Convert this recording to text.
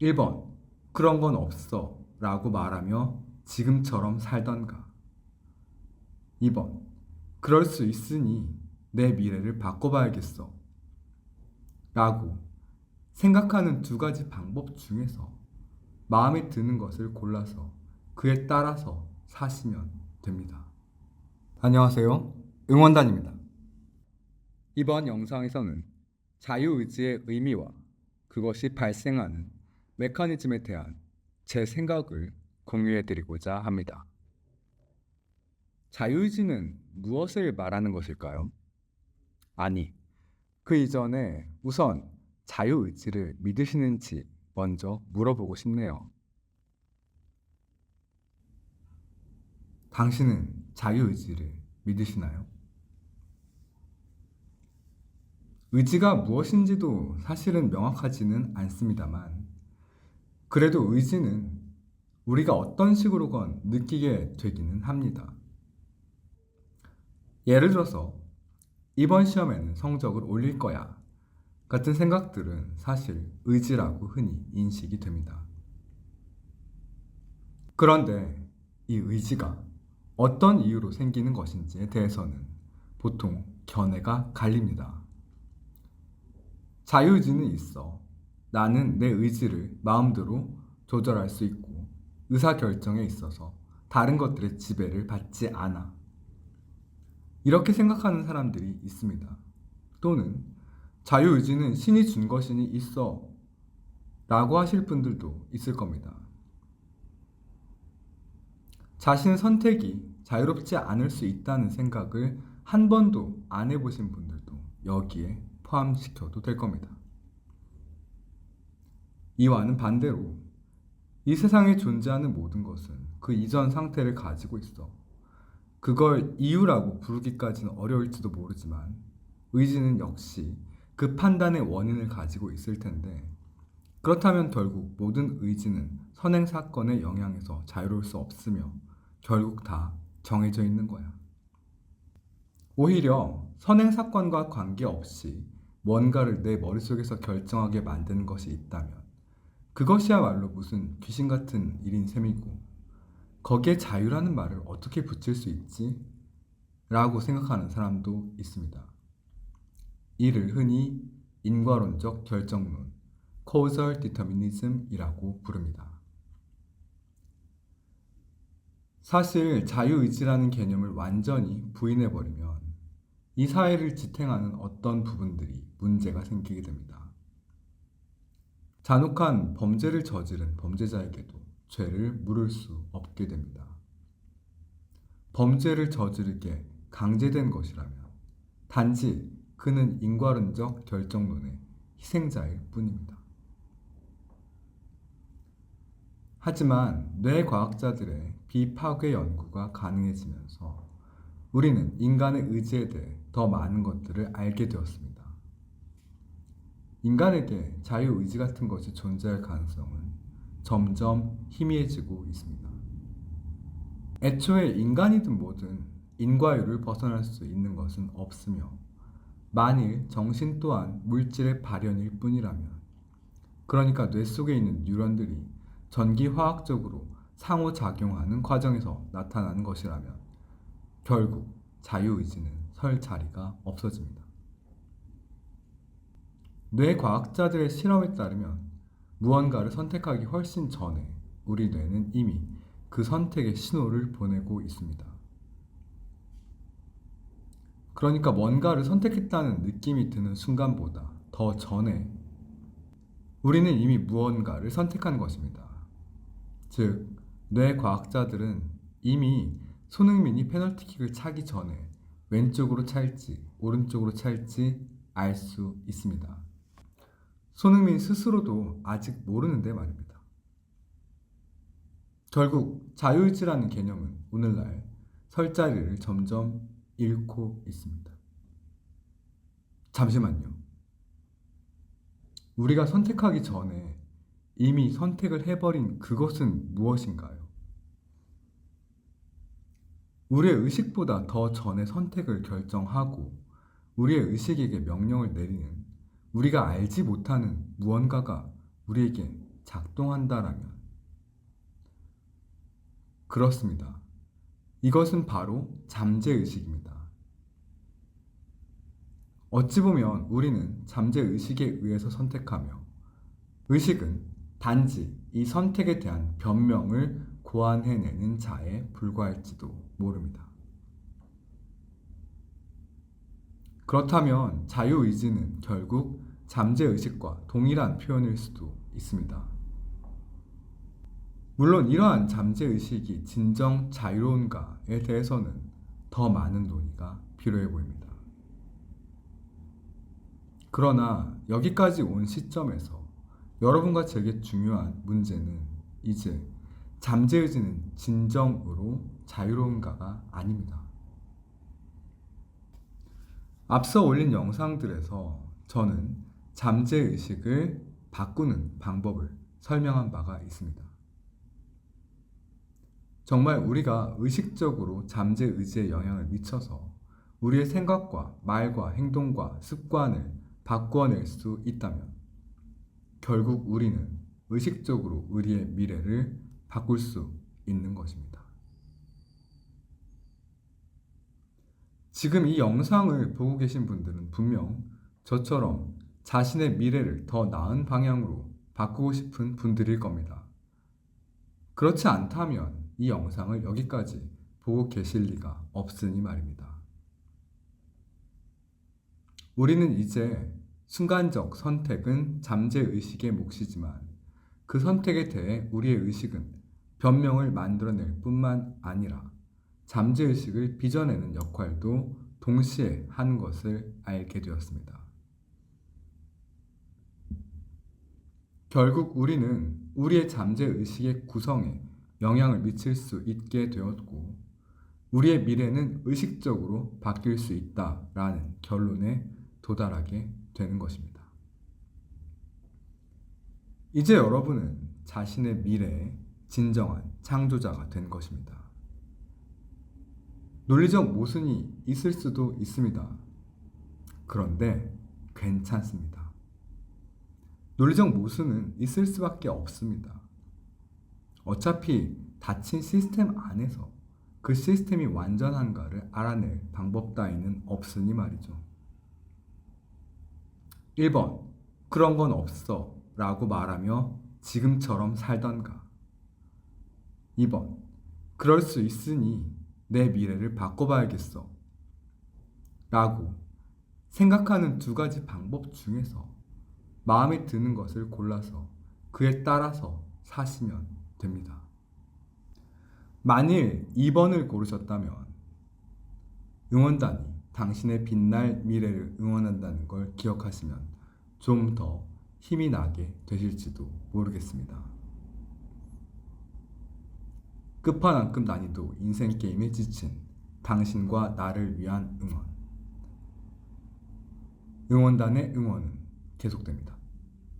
1번, 그런 건 없어 라고 말하며 지금처럼 살던가. 2번, 그럴 수 있으니 내 미래를 바꿔봐야겠어 라고 생각하는 두 가지 방법 중에서 마음에 드는 것을 골라서 그에 따라서 사시면 됩니다. 안녕하세요. 응원단입니다. 이번 영상에서는 자유의지의 의미와 그것이 발생하는 메커니즘에 대한 제 생각을 공유해드리고자 합니다. 자유의지는 무엇을 말하는 것일까요? 아니, 그 이전에 우선 자유의지를 믿으시는지 먼저 물어보고 싶네요. 당신은 자유의지를 믿으시나요? 의지가 무엇인지도 사실은 명확하지는 않습니다만, 그래도 의지는 우리가 어떤 식으로건 느끼게 되기는 합니다. 예를 들어서 이번 시험에는 성적을 올릴 거야 같은 생각들은 사실 의지라고 흔히 인식이 됩니다. 그런데 이 의지가 어떤 이유로 생기는 것인지에 대해서는 보통 견해가 갈립니다. 자유의지는 있어. 나는 내 의지를 마음대로 조절할 수 있고 의사결정에 있어서 다른 것들의 지배를 받지 않아. 이렇게 생각하는 사람들이 있습니다. 또는 자유의지는 신이 준 것이니 있어 라고 하실 분들도 있을 겁니다. 자신의 선택이 자유롭지 않을 수 있다는 생각을 한 번도 안 해보신 분들도 여기에 포함시켜도 될 겁니다. 이와는 반대로 이 세상에 존재하는 모든 것은 그 이전 상태를 가지고 있어. 그걸 이유라고 부르기까지는 어려울지도 모르지만 의지는 역시 그 판단의 원인을 가지고 있을 텐데, 그렇다면 결국 모든 의지는 선행 사건의 영향에서 자유로울 수 없으며 결국 다 정해져 있는 거야. 오히려 선행 사건과 관계없이 뭔가를 내 머릿속에서 결정하게 만드는 것이 있다면 그것이야말로 무슨 귀신 같은 일인 셈이고, 거기에 자유라는 말을 어떻게 붙일 수 있지? 라고 생각하는 사람도 있습니다. 이를 흔히 인과론적 결정론, causal determinism이라고 부릅니다. 사실 자유의지라는 개념을 완전히 부인해버리면 이 사회를 지탱하는 어떤 부분들이 문제가 생기게 됩니다. 잔혹한 범죄를 저지른 범죄자에게도 죄를 물을 수 없게 됩니다. 범죄를 저지르게 강제된 것이라면 단지 그는 인과론적 결정론의 희생자일 뿐입니다. 하지만 뇌과학자들의 비파괴 연구가 가능해지면서 우리는 인간의 의지에 대해 더 많은 것들을 알게 되었습니다. 인간에게 자유의지 같은 것이 존재할 가능성은 점점 희미해지고 있습니다. 애초에 인간이든 뭐든 인과율을 벗어날 수 있는 것은 없으며, 만일 정신 또한 물질의 발현일 뿐이라면, 그러니까 뇌 속에 있는 뉴런들이 전기화학적으로 상호작용하는 과정에서 나타나는 것이라면 결국 자유의지는 설 자리가 없어집니다. 뇌과학자들의 실험에 따르면 무언가를 선택하기 훨씬 전에 우리 뇌는 이미 그 선택의 신호를 보내고 있습니다. 그러니까 뭔가를 선택했다는 느낌이 드는 순간보다 더 전에 우리는 이미 무언가를 선택한 것입니다. 즉, 뇌과학자들은 이미 손흥민이 페널티킥을 차기 전에 왼쪽으로 찰지 오른쪽으로 찰지 알 수 있습니다. 손흥민 스스로도 아직 모르는데 말입니다. 결국 자유의지라는 개념은 오늘날 설 자리를 점점 잃고 있습니다. 잠시만요. 우리가 선택하기 전에 이미 선택을 해버린 그것은 무엇인가요? 우리의 의식보다 더 전에 선택을 결정하고 우리의 의식에게 명령을 내리는 우리가 알지 못하는 무언가가 우리에게 작동한다라면 그렇습니다. 이것은 바로 잠재의식입니다. 어찌 보면 우리는 잠재의식에 의해서 선택하며 의식은 단지 이 선택에 대한 변명을 고안해내는 자에 불과할지도 모릅니다. 그렇다면 자유의지는 결국 잠재의식과 동일한 표현일 수도 있습니다. 물론 이러한 잠재의식이 진정 자유로운가에 대해서는 더 많은 논의가 필요해 보입니다. 그러나 여기까지 온 시점에서 여러분과 제게 중요한 문제는 이제 잠재의지는 진정으로 자유로운가가 아닙니다. 앞서 올린 영상들에서 저는 잠재의식을 바꾸는 방법을 설명한 바가 있습니다. 정말 우리가 의식적으로 잠재의지에 영향을 미쳐서 우리의 생각과 말과 행동과 습관을 바꾸어낼 수 있다면 결국 우리는 의식적으로 우리의 미래를 바꿀 수 있는 것입니다. 지금 이 영상을 보고 계신 분들은 분명 저처럼 자신의 미래를 더 나은 방향으로 바꾸고 싶은 분들일 겁니다. 그렇지 않다면 이 영상을 여기까지 보고 계실 리가 없으니 말입니다. 우리는 이제 순간적 선택은 잠재의식의 몫이지만 그 선택에 대해 우리의 의식은 변명을 만들어낼 뿐만 아니라 잠재의식을 빚어내는 역할도 동시에 하는 것을 알게 되었습니다. 결국 우리는 우리의 잠재의식의 구성에 영향을 미칠 수 있게 되었고 우리의 미래는 의식적으로 바뀔 수 있다라는 결론에 도달하게 되는 것입니다. 이제 여러분은 자신의 미래의 진정한 창조자가 된 것입니다. 논리적 모순이 있을 수도 있습니다. 그런데 괜찮습니다. 논리적 모순은 있을 수밖에 없습니다. 어차피 닫힌 시스템 안에서 그 시스템이 완전한가를 알아낼 방법 따위는 없으니 말이죠. 1번, 그런 건 없어 라고 말하며 지금처럼 살던가. 2번, 그럴 수 있으니 내 미래를 바꿔봐야겠어 라고 생각하는 두 가지 방법 중에서 마음에 드는 것을 골라서 그에 따라서 사시면 됩니다. 만일 2번을 고르셨다면 응원단이 당신의 빛날 미래를 응원한다는 걸 기억하시면 좀 더 힘이 나게 되실지도 모르겠습니다. 끝판왕급 난이도 인생 게임에 지친 당신과 나를 위한 응원. 응원단의 응원은 계속됩니다.